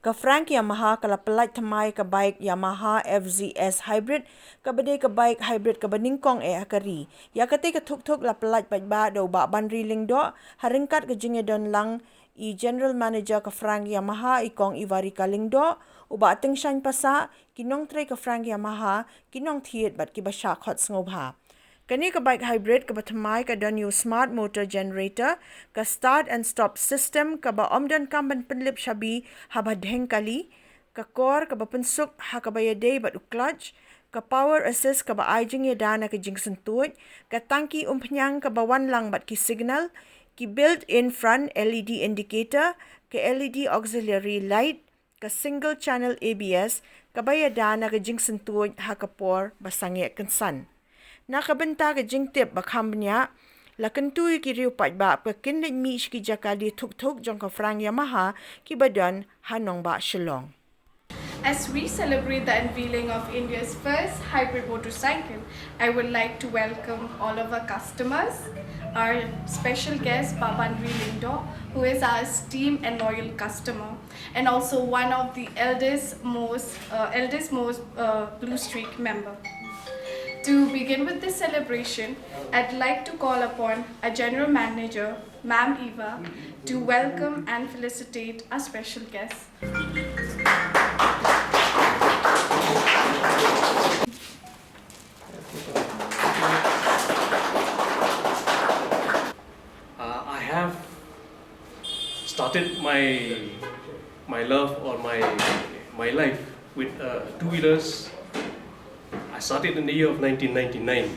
ka Frank Yamaha kala pelat thamai ka bike Yamaha FZ-S Hybrid ka bade ka bike hybrid ka nyngkong akari. Ya kate ka thuk la pelat ba do ba banri lingdo haringkat ka jingedon lang I General Manager ka Frank Yamaha ikong ivari ka lingdo uba ating shan pasa kinong tre ka Frank Yamaha kinong thiet bat ki basha khot ngobha. Kani ka bike hybrid ka bathamai ka don new smart motor generator ka start and stop system ka ba omdan kamban penlip shabi habadheng kali ka core ka ba pensuk ha ka ba yade bat clutch ka power assist ka ba ajing yadana ka jing sentut ka tangki umpnyang ka ba wan lang bat ki signal ki built-in front LED indicator ka LED auxiliary light ka single channel ABS ka ba yadana ka jing sentut ha ka por basangye kansan. Nakabenta ka jing tip bakham niya lakentui ki riu pat ba ka kinlit mi ki jakali thuk jong ka Frank Yamaha ki badan hanong ba shillong. As we celebrate the unveiling of India's first hybrid motorcycle, I would like to welcome all of our customers, our special guest Baban Lindo, who is our esteemed and loyal customer, and also one of the eldest most Blue Streak member. To begin with this celebration, I'd like to call upon our General Manager, Ma'am Eva, to welcome and felicitate our special guest. I have started my love or my life with two-wheelers. I started in the year of 1999,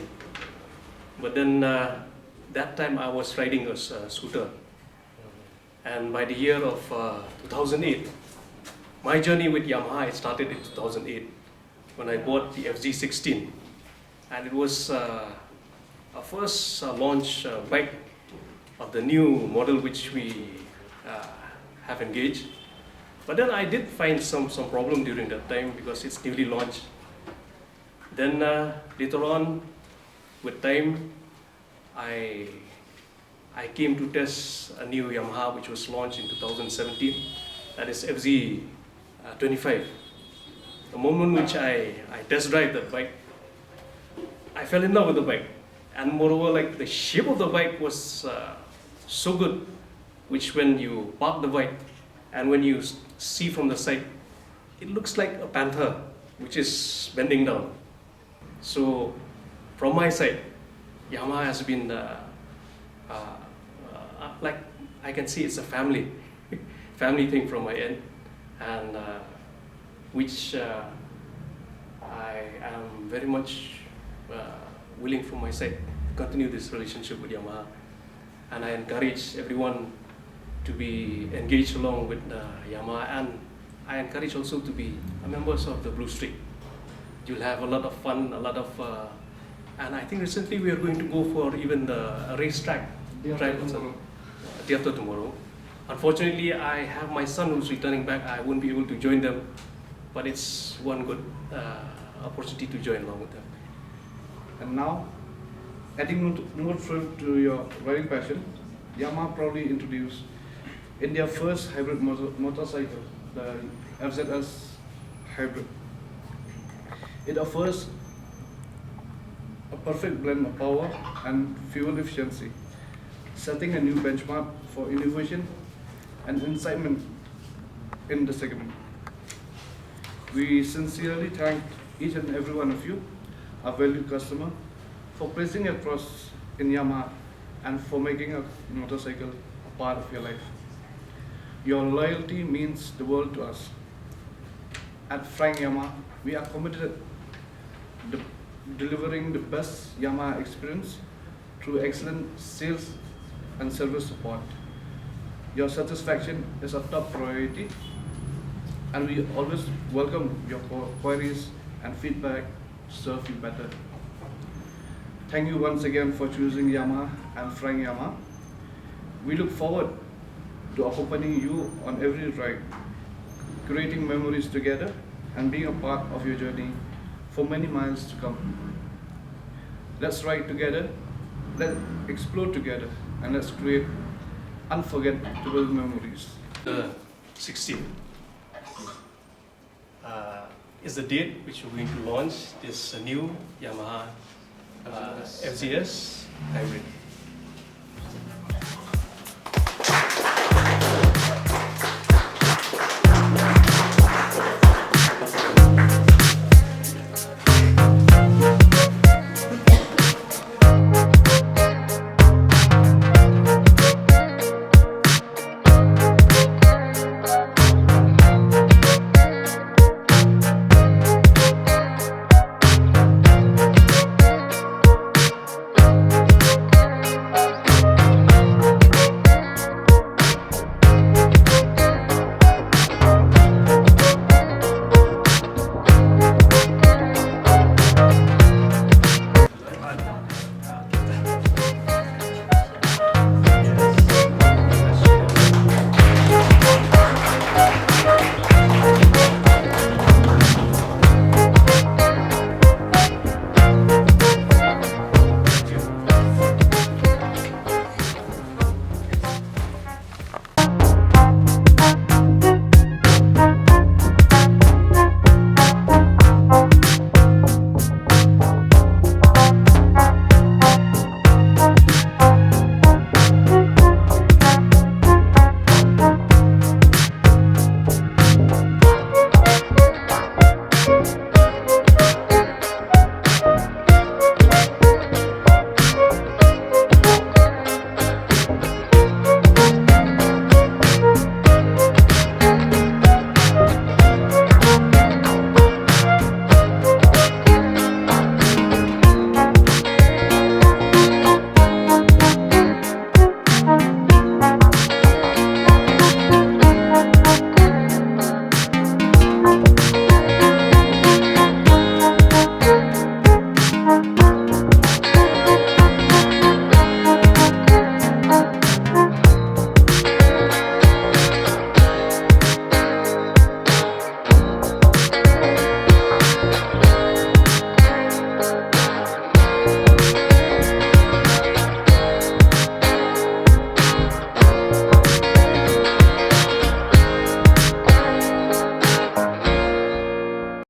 but then that time I was riding a scooter, and by the year of 2008, my journey with Yamaha started in 2008 when I bought the FZ-16, and it was a first launch bike of the new model which we have engaged. But then I did find some problem during that time because it's newly launched. Then later on, with time, I came to test a new Yamaha which was launched in 2017, that is FZ25. The moment which I test drive that bike, I fell in love with the bike, and moreover, like the shape of the bike was so good, which when you park the bike and when you see from the side, it looks like a panther which is bending down. So, from my side, Yamaha has been like I can see it's a family thing from my end, and which I am very much willing from my side to continue this relationship with Yamaha, and I encourage everyone to be engaged along with Yamaha, and I encourage also to be members of the Blue Streak. You'll have a lot of fun, a lot of, and I think recently we are going to go for even the racetrack drive day after tomorrow. Unfortunately, I have my son who's returning back. I won't be able to join them, but it's one good opportunity to join along with them. And now, adding more trip to your riding passion, Yamaha proudly introduced India's first hybrid motorcycle, the FZ-S Hybrid. It offers a perfect blend of power and fuel efficiency, setting a new benchmark for innovation and excitement in the segment. We sincerely thank each and every one of you, our valued customer, for placing your trust in Yamaha and for making a motorcycle a part of your life. Your loyalty means the world to us. At Frank Yamaha, we are committed to delivering the best Yamaha experience through excellent sales and service support. Your satisfaction is a top priority, and we always welcome your queries and feedback to serve you better. Thank you once again for choosing Yamaha and Frank Yamaha. We look forward to accompanying you on every ride, creating memories together and being a part of your journey for many miles to come. Let's ride together, let's explore together, and let's create unforgettable memories. 16. is the date which we're going to launch this new Yamaha FZ-S Hybrid.